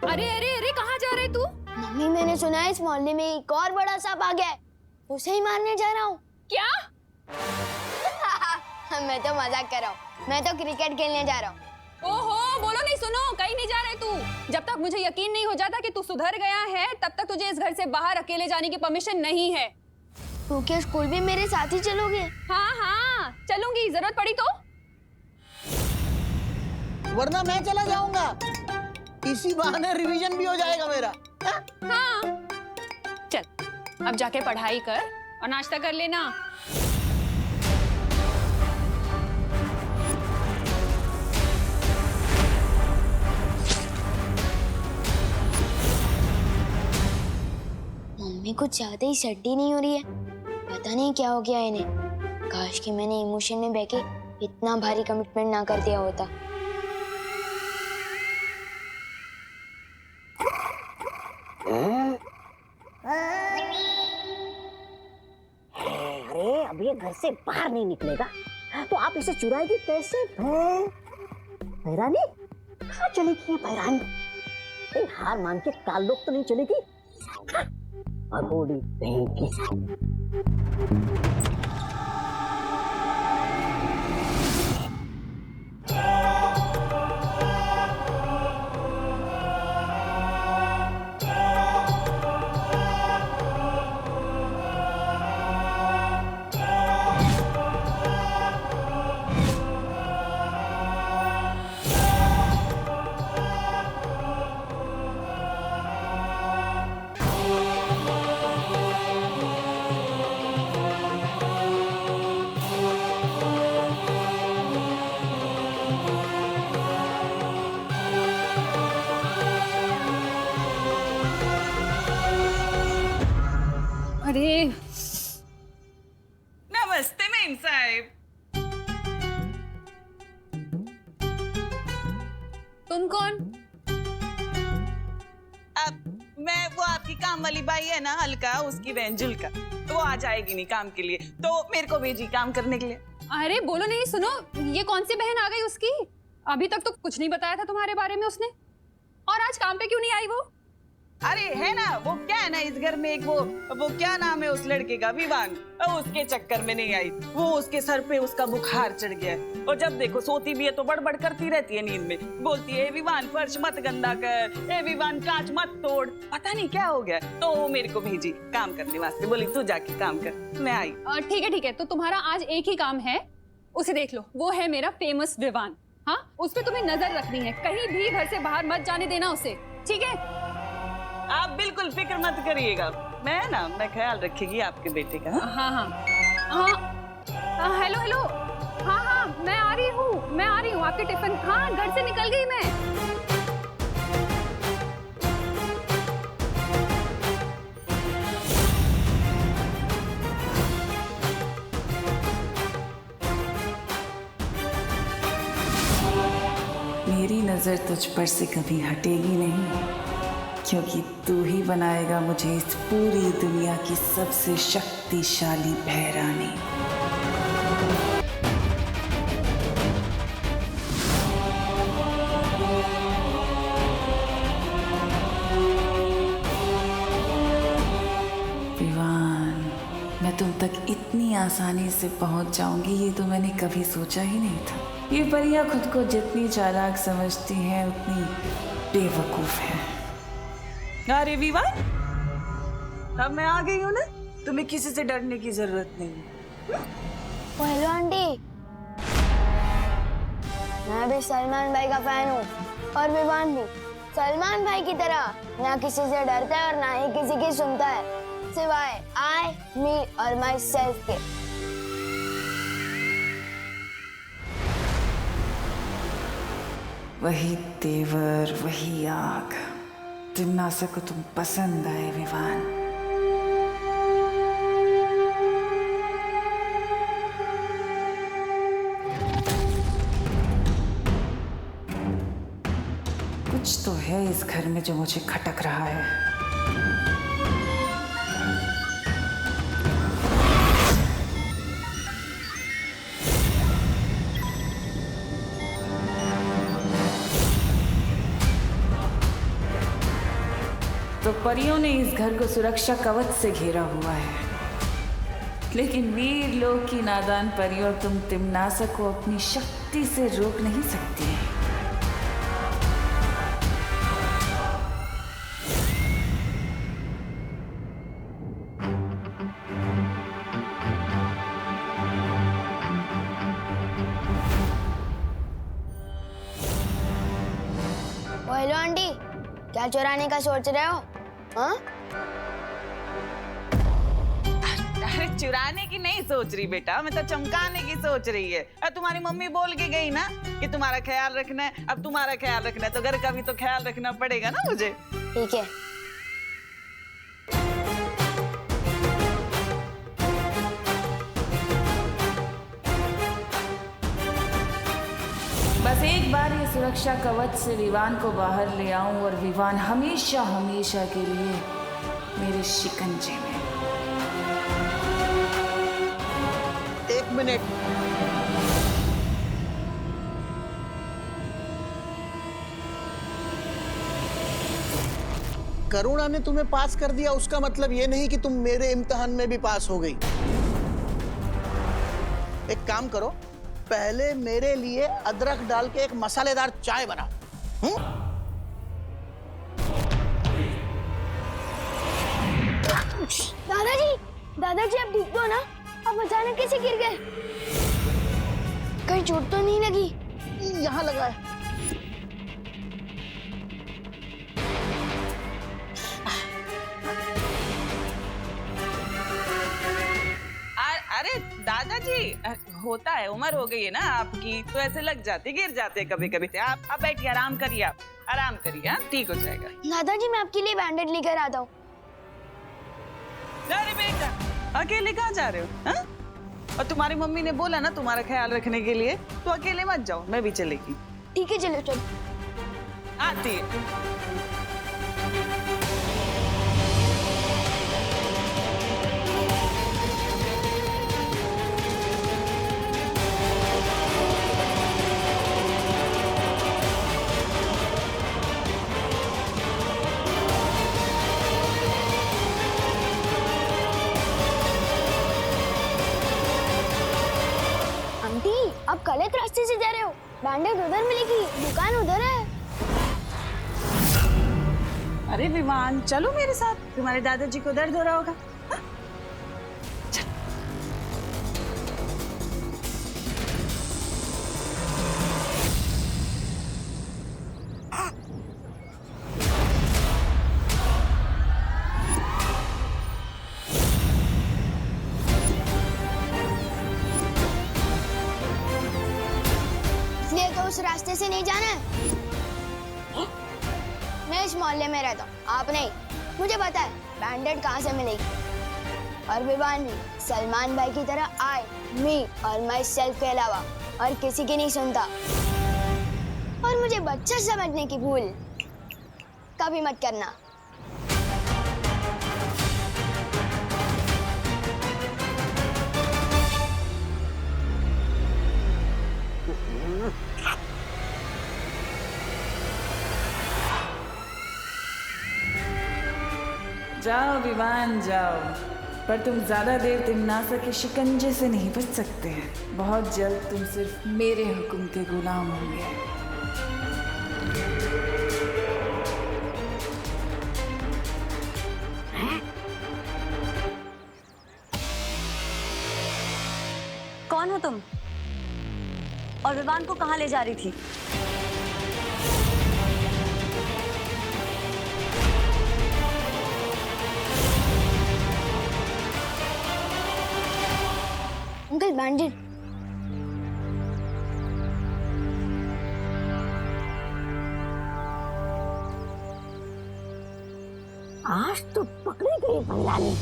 अरे अरे अरे, कहाँ जा रहे तू? मम्मी, मैंने सुना है इस मोहल्ले में एक और बड़ा सांप आ गया है, उसे ही मारने जा रहा हूँ। क्या? मैं तो मजाक कर रहा हूँ, मैं तो क्रिकेट खेलने जा रहा हूँ। ओहो, बोलो नहीं, सुनो, कहीं नहीं जा रहे तू। जब तक मुझे यकीन नहीं हो जाता कि तू सुधर गया है, तब तक तुझे इस घर से बाहर अकेले जाने की परमिशन नहीं है। तू क्या स्कूल भी मेरे साथ ही चलोगे? हाँ हाँ, चलूंगी, जरूरत पड़ी तो। वरना मैं चला जाऊंगा, इसी बहाने रिवीजन भी हो जाएगा मेरा। हाँ, चल अब जाके पढ़ाई कर और नाश्ता कर लेना। मम्मी कुछ ज्यादा ही सड्डी नहीं हो रही है, पता नहीं क्या हो गया इन्हें। काश कि मैंने इमोशन में बह के इतना भारी कमिटमेंट ना कर दिया होता। अरे अब ये घर से बाहर नहीं निकलेगा तो आप इसे चुराएगी कैसे? भैरानी कहाँ चलेगी ये भैरानी? हार मान के ताल्लुक तो नहीं चलेगी? अगोड़ी बहन की। अरे नमस्ते मेम साहिब। तुम कौन? अब मैं वो आपकी काम वाली बाई है ना, हल्का, उसकी बहन झुलका। तो वो आ जाएगी नहीं काम के लिए, तो मेरे को भेजी काम करने के लिए। अरे बोलो नहीं, सुनो, ये कौन सी बहन आ गई उसकी? अभी तक तो कुछ नहीं बताया था तुम्हारे बारे में उसने, और आज काम पे क्यों नहीं आई वो? अरे है ना, वो क्या है ना, इस घर में एक वो क्या नाम है उस लड़के का, विवान, उसके चक्कर में नहीं आई। वो उसके सर पे उसका बुखार चढ़ गया है, और जब देखो सोती भी है तो बड़बड़ करती रहती है नींद में, बोलती है विवान फर्श मत गंदा कर, ए विवान कांच मत तोड़, पता नहीं क्या हो गया। तो वो मेरे को भेजी काम करने वास्ते, बोली तू जाके काम कर। मैं आई। ठीक है, तो तुम्हारा आज एक ही काम है, उसे देख लो, वो है मेरा फेमस विवान। हाँ, उस पर तुम्हें नजर रखनी है, कहीं भी घर से बाहर मत जाने देना उसे, ठीक है? आप बिल्कुल फिक्र मत करिएगा, मैं ख्याल रखेगी आपके बेटे का। हाँ, हेलो, हाँ, मैं आ रही हूँ आपके टिफिन। हाँ, घर से निकल गई मैं। मेरी नजर तुझ पर से कभी हटेगी नहीं, क्योंकि तू ही बनाएगा मुझे इस पूरी दुनिया की सबसे शक्तिशाली भैरानी। विवान, मैं तुम तक इतनी आसानी से पहुंच जाऊंगी ये तो मैंने कभी सोचा ही नहीं था। ये परियां खुद को जितनी चालाक समझती हैं उतनी बेवकूफ हैं। अरे विवान, अब मैं आ गई हूँ ना, तुम्हें किसी से डरने की जरूरत नहीं। हेलो आंटी, मैं भी सलमान भाई का फैन हूँ, और विवान भी सलमान भाई की तरह ना किसी से डरता है और ना ही किसी की सुनता है, सिवाय आई, मी और माई सेल्फ के। वही तेवर, वही आग, जिन्नासे को तुम पसंद आए विवान। कुछ तो है इस घर में जो मुझे खटक रहा है। तो परियों ने इस घर को सुरक्षा कवच से घेरा हुआ है, लेकिन वीर लोक की नादान परियों तुम तिमनासा को अपनी शक्ति से रोक नहीं सकती। हेलो आंटी, क्या चुराने का सोच रहे हो? हाँ? अरे चुराने की नहीं सोच रही बेटा, मैं तो चमकाने की सोच रही है। अब तुम्हारी मम्मी बोल के गई ना कि तुम्हारा ख्याल रखना है, अब तुम्हारा ख्याल रखना है तो घर का भी तो ख्याल रखना पड़ेगा ना मुझे। ठीक है। बस एक बार ये सुरक्षा कवच से विवान को बाहर ले आऊं और विवान हमेशा हमेशा के लिए मेरे शिकंजे में। एक मिनट, करुणा ने तुम्हें पास कर दिया, उसका मतलब ये नहीं कि तुम मेरे इम्तिहान में भी पास हो गई। एक काम करो, पहले मेरे लिए अदरक डाल के एक मसालेदार चाय बनाओ। दादाजी आप ठीक हो ना? आप अचानक कैसे गिर गए? कहीं चोट तो नहीं लगी? यहाँ लगा है। अरे दादाजी, होता है, उम्र हो गई है ना आपकी, तो ऐसे लग जाते, गिर जाते कभी कभी। आप बैठिए, आराम करिए, आप आराम करिए, हाँ ठीक हो जाएगा। दादाजी मैं आपके लिए बैंडेड लेकर आता हूँ। अरे बेटा, अकेले कहाँ जा रहे हो? हाँ? और तुम्हारी मम्मी ने बोला ना तुम्हारा ख्याल रखने के लिए, तो अकेले मत जाओ, मैं भी चलेगी। ठीक है चलो चलो। आती है। आप गलत रास्ते से जा रहे हो। बैंडेड उधर मिलेगी, दुकान उधर है। अरे विमान, चलो मेरे साथ, तुम्हारे दादाजी को दर्द हो रहा होगा। हाँ? चल। इसलिए तो उस रास्ते से नहीं जाना है। मैं इस मोहल्ले में रहता हूँ, आप नहीं। मुझे पता है बैंडेड कहाँ से मिलेगी। और विवान भी सलमान भाई की तरह आई, मी और माई सेल्फ के अलावा और किसी की नहीं सुनता। और मुझे बच्चा समझने की भूल कभी मत करना। जाओ विवान जाओ, पर तुम ज्यादा देर तिमनासा के शिकंजे से नहीं बच सकते हैं। बहुत जल्द तुम सिर्फ मेरे हुक्म के गुलाम होंगे। कौन हो तुम? और विवान को कहाँ ले जा रही थी? अंकल बैंडेड। आज तो पकड़ी गई बंगाली।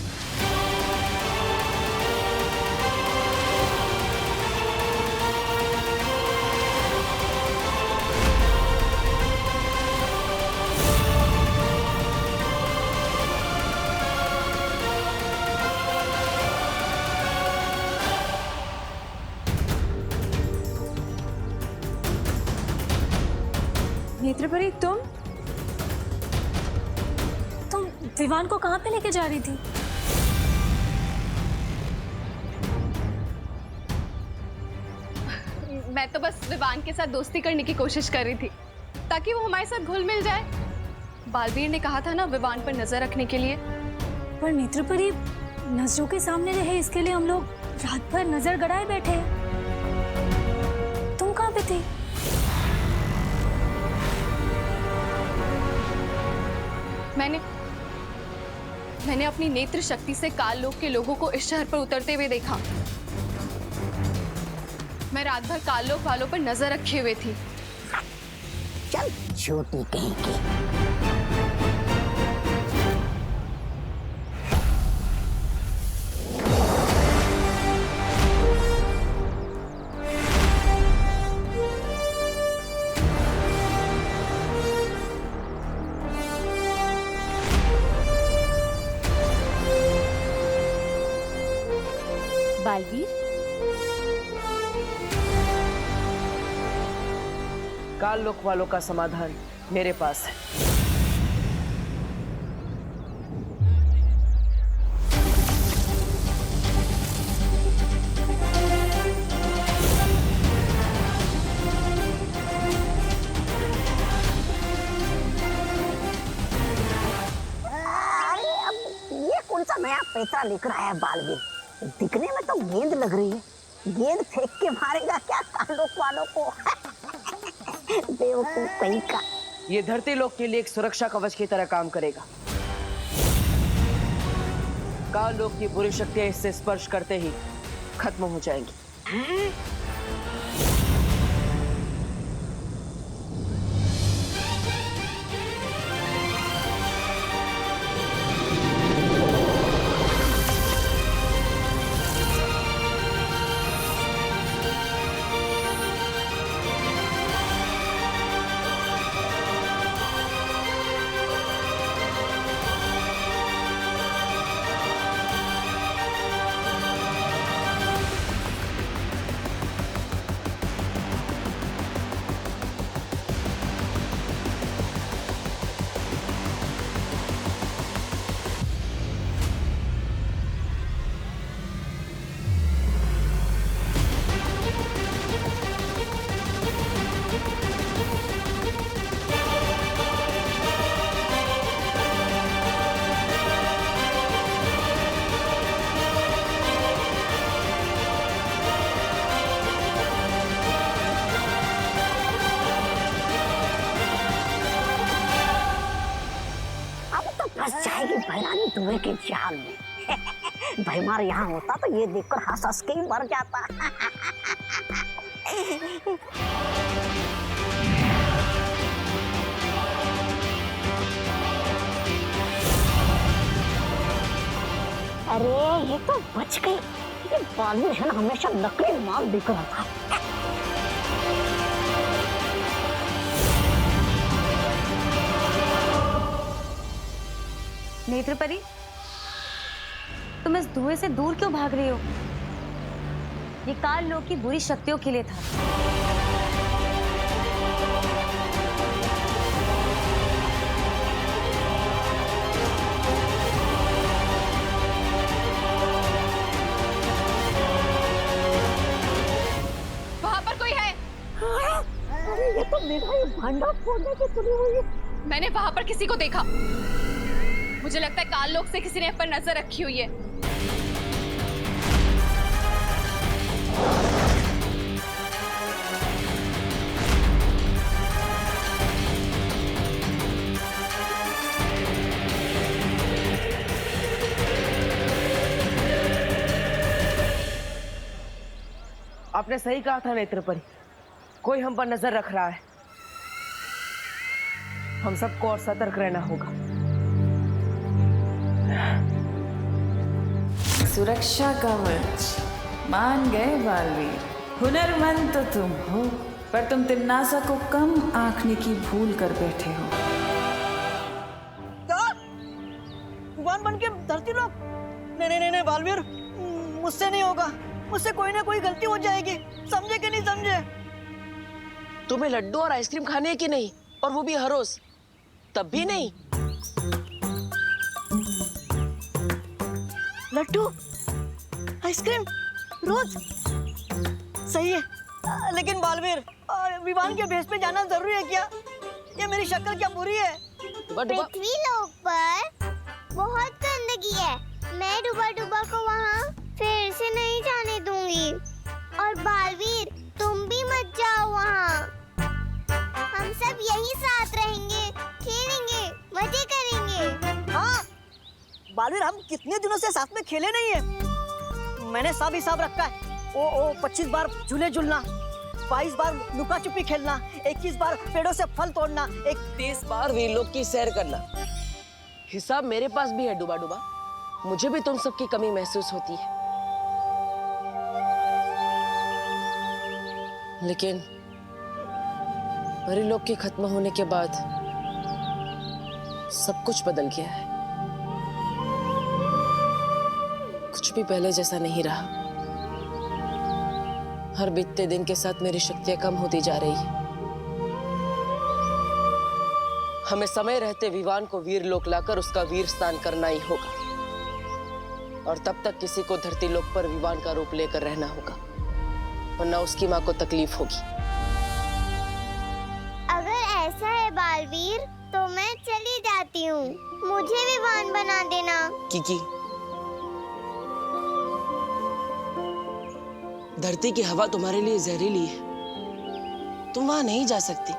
नेत्रपरी, तुम विवान को कहाँ पे लेके जा रही थी? मैं तो बस विवान के साथ दोस्ती करने की कोशिश कर रही थी ताकि वो हमारे साथ घुल मिल जाए। बालवीर ने कहा था ना विवान पर नजर रखने के लिए। पर नेत्रपरी नजरों के सामने रहे इसके लिए हम लोग रात भर नजर गड़ाए बैठे हैं। तुम कहाँ पे थी? मैंने अपनी नेत्र शक्ति से काल लोक के लोगों को इस शहर पर उतरते हुए देखा। मैं रात भर काल लोक वालों पर नजर रखे हुए थी। चल छोटी कहीं की। बालवीर, काल लोक वालों का समाधान मेरे पास है। अरे अब ये कौन सा नया पैसा लिख रहा है बालवीर? दिखने में तो गेंद लग रही है। गेंद फेंक के मारेगा क्या काल लोक वालों को? बेवकूफ कहीं का। ये धरती लोक के लिए एक सुरक्षा कवच की तरह काम करेगा। काल लोक की बुरी शक्तियां इससे स्पर्श करते ही खत्म हो जाएंगी। फंस जाएगी भैरानी धुएं के जाल में। भैमार यहाँ होता तो ये देखकर हंस हंस के ही मर जाता। अरे ये तो बच गई। ये बालवीर है ना, हमेशा नकली माल दिख रहा था। नेत्रपरी, तुम इस धुएं से दूर क्यों भाग रही हो? ये काल लोक की बुरी शक्तियों के लिए था। वहां पर कोई है? अरे ये तो मेरा ये भांडा फोड़ने की तुली हुई है। मैंने वहां पर किसी को देखा। मुझे लगता है काल लोक से किसी ने पर नजर रखी हुई है। आपने सही कहा था नेत्रपरी, कोई हम पर नजर रख रहा है। हम सबको और सतर्क रहना होगा। सुरक्षा कवच मान गए बालवीर। हुनरमंद तो तुम हो, पर तुम तिम्नासा को कम आंकने की भूल कर बैठे हो। भगवान बन के धरती लोग? नहीं बालवीर, मुझसे नहीं होगा। मुझसे कोई ना कोई गलती हो जाएगी। समझे कि नहीं समझे? तुम्हें लड्डू और आइसक्रीम खाने की नहीं, और वो भी हर रोज? तब भी नहीं? लड्डू, आइसक्रीम, रोज सही है। लेकिन बालवीर, विवान के भेष पे जाना जरूरी है क्या? ये मेरी शक्ल क्या बुरी है? पृथ्वी लोक पर बहुत गंदगी है। मैं डुबा डुबा को वहाँ फिर से नहीं जाने दूंगी। और बालवीर, तुम भी मत जाओ वहाँ। हम सब यही साथ रहेंगे, खेलेंगे, मजे करेंगे। हाँ बालवीर, हम कितने दिनों से साथ में खेले नहीं है। मैंने सब हिसाब रखा है। ओ 25 बार झूले झूलना, 22 बार लुका छुपी खेलना, 21 बार पेड़ों से फल तोड़ना, 30 बार वीरलोक की सैर करना। हिसाब मेरे पास भी है डुबा डुबा। मुझे भी तुम सबकी कमी महसूस होती है, लेकिन परीलोक के खत्म होने के बाद सब कुछ बदल गया है। कुछ भी पहले जैसा नहीं रहा। हर बीतते दिन के साथ मेरी शक्तियां कम होती जा रही है। हमें समय रहते विवान को वीरलोक लाकर उसका वीर स्नान करना ही होगा, और तब तक किसी को धरती लोक पर विवान का रूप लेकर रहना होगा, वरना उसकी मां को तकलीफ होगी। अगर ऐसा है बालवीर, तो मैं चली जाती हूँ। मुझे विवान बना देना। किकी, धरती की हवा तुम्हारे लिए जहरीली है। तुम वहां नहीं जा सकती।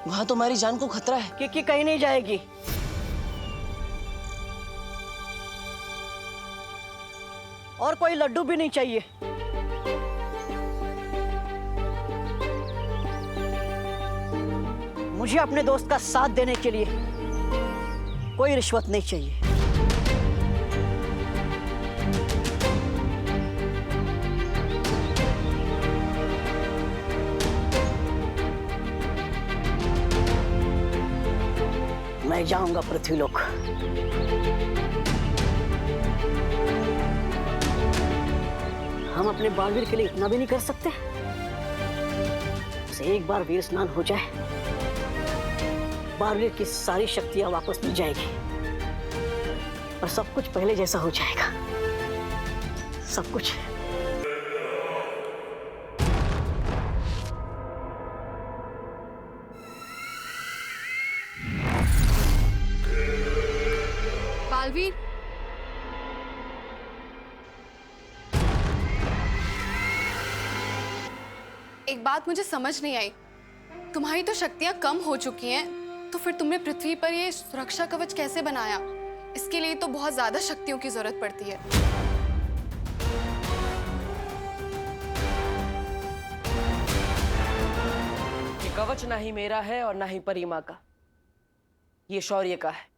वहां तुम्हारी जान को खतरा है। किकी कहीं नहीं जाएगी। और कोई लड्डू भी नहीं चाहिए। मुझे अपने दोस्त का साथ देने के लिए कोई रिश्वत नहीं चाहिए। मैं जाऊंगा पृथ्वीलोक। हम अपने बालवीर के लिए इतना भी नहीं कर सकते? उसे एक बार वीर स्नान हो जाए, बालवीर की सारी शक्तियां वापस मिल जाएगी और सब कुछ पहले जैसा हो जाएगा। सब कुछ। बालवीर, एक बात मुझे समझ नहीं आई। तुम्हारी तो शक्तियां कम हो चुकी हैं, तो फिर तुमने पृथ्वी पर ये सुरक्षा कवच कैसे बनाया? इसके लिए तो बहुत ज्यादा शक्तियों की जरूरत पड़ती है। ये कवच ना ही मेरा है और ना ही परिमा का, ये शौर्य का है।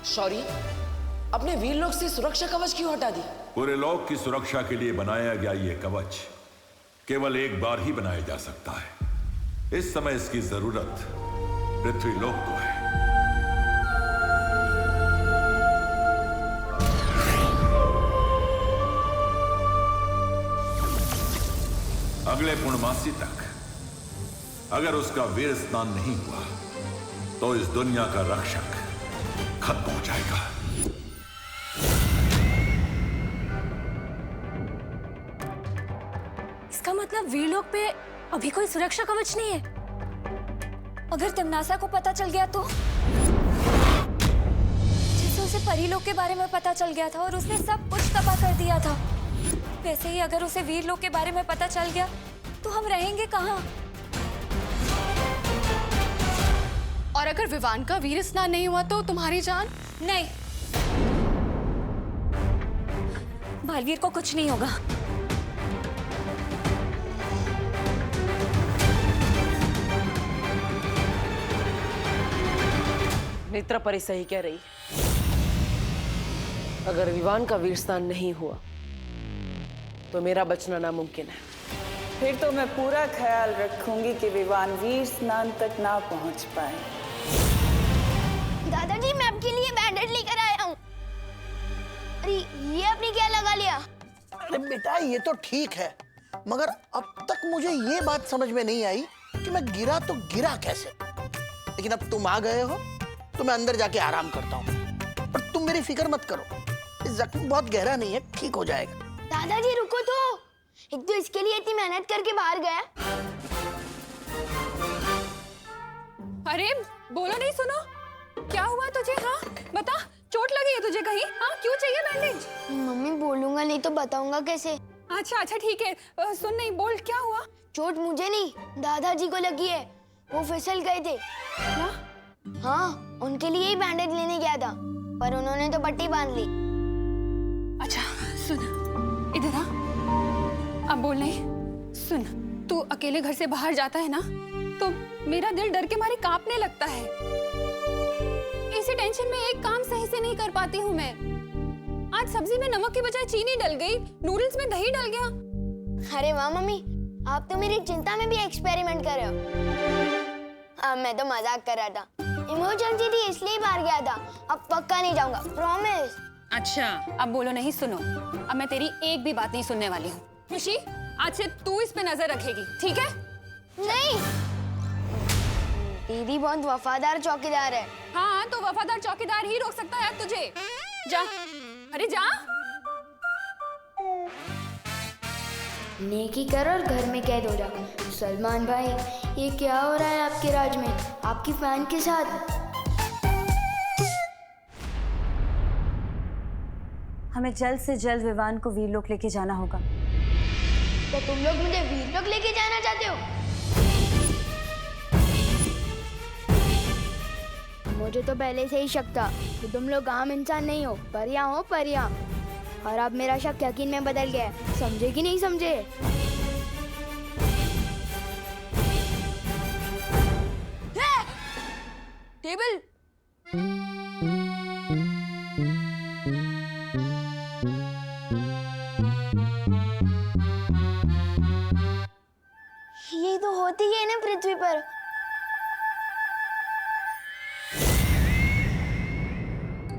शौर्य, अपने वीरलोक से सुरक्षा कवच क्यों हटा दी? पूरे लोक की सुरक्षा के लिए बनाया गया ये कवच केवल एक बार ही बनाया जा सकता है। इस समय इसकी जरूरत पृथ्वी लोक को है। अगले पूर्णमासी तक अगर उसका वीर स्नान नहीं हुआ तो इस दुनिया का रक्षक खत्म हो जाएगा। इसका मतलब वीरलोक पे अभी कोई सुरक्षा कवच नहीं है। अगर तिमनासा को पता चल गया तो? जैसे उसे परीलोक के बारे में पता चल गया था और उसने सब कुछ तबाह कर दिया था, वैसे ही अगर उसे वीरलोक के बारे में पता चल गया तो हम रहेंगे कहाँ? और अगर विवान का वीर स्नान नहीं हुआ तो तुम्हारी जान? नहीं, बालवीर को कुछ नहीं होगा। नेत्रपरी सही कह रही। अगर विवान का वीर स्नान नहीं हुआ तो मेरा बचना नामुमकिन है। फिर तो मैं पूरा ख्याल रखूंगी कि विवान वीर स्नान तक ना पहुंच पाए। दादाजी, मैं आपके लिए बैंडेज लेकर आया हूँ। अरे ये आपने क्या लगा लिया? अरे बेटा, ये तो ठीक है, मगर अब तक मुझे ये बात समझ में नहीं आई कि मैं गिरा तो गिरा कैसे। लेकिन अब तुम आ गए हो तो मैं अंदर जाके आराम करता हूँ। पर तुम मेरी फिक्र मत करो, ये जख्म बहुत गहरा नहीं है, ठीक हो जाएगा। दादाजी रुको तो, एक तो इसके लिए इतनी मेहनत करके बाहर गया। अरे बोलो नहीं, सुनो क्या हुआ तुझे? हाँ बता, चोट लगी है तुझे कहीं? हाँ क्यों चाहिए बैंडेज? मम्मी बोलूंगा नहीं तो बताऊंगा कैसे? अच्छा अच्छा ठीक है, सुन नहीं, बोल क्या हुआ? चोट मुझे नहीं, दादाजी को लगी है, वो फिसल गए थे। क्या? हाँ, उनके लिए ही बैंडेज लेने गया था, पर उन्होंने तो पट्टी बांध ली। अच्छा सुन, इधर आ, अब बोल नहीं। सुन, तू अकेले घर से बाहर जाता है ना, तो मेरा दिल डर के मारे कांपने लगता है। इसी टेंशन में एक काम सही से नहीं कर पाती हूँ मैं। आज सब्जी में नमक की बजाय चीनी डल गई, नूडल्स में दही डल गया। अरे वाह मम्मी, आप तो मेरी चिंता में भी एक्सपेरिमेंट कर रहे हो। मैं तो मजाक कर रहा था, इमरजेंसी थी इसलिए बाहर गया था, अब पक्का नहीं जाऊंगा, प्रॉमिस। अच्छा अब बोलो नहीं, सुनो, अब मैं तेरी एक भी बात नहीं सुनने वाली हूँ। खुशी, आज से तू इस पे नजर रखेगी, ठीक है? नहीं, दीदी बहुत वफादार चौकीदार है। हाँ तो वफादार चौकीदार ही रोक सकता है तुझे। जा, अरे जा। नेकी कर और घर में कैद हो जा। सलमान भाई, ये क्या हो रहा है आपके राज में, आपकी फैन के साथ? हमें जल्द से जल्द विवान को वीरलोक लेके जाना होगा। तो तुम लोग मुझे वीरलोक लेके जाना चाहते हो? मुझे तो पहले से ही शक था कि तुम लोग आम इंसान नहीं हो, परियां हो परियां। और अब मेरा शक यकीन में बदल गया है, समझे कि नहीं समझे? टेबल। ये तो होती है ना पृथ्वी पर।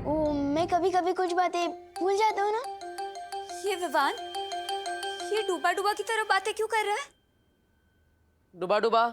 ओ, मैं कभी कभी कुछ बातें भूल जाता हूँ ना। ये विवान, ये डूबा डूबा की तरह बातें क्यों कर रहा है? डुबा डुबा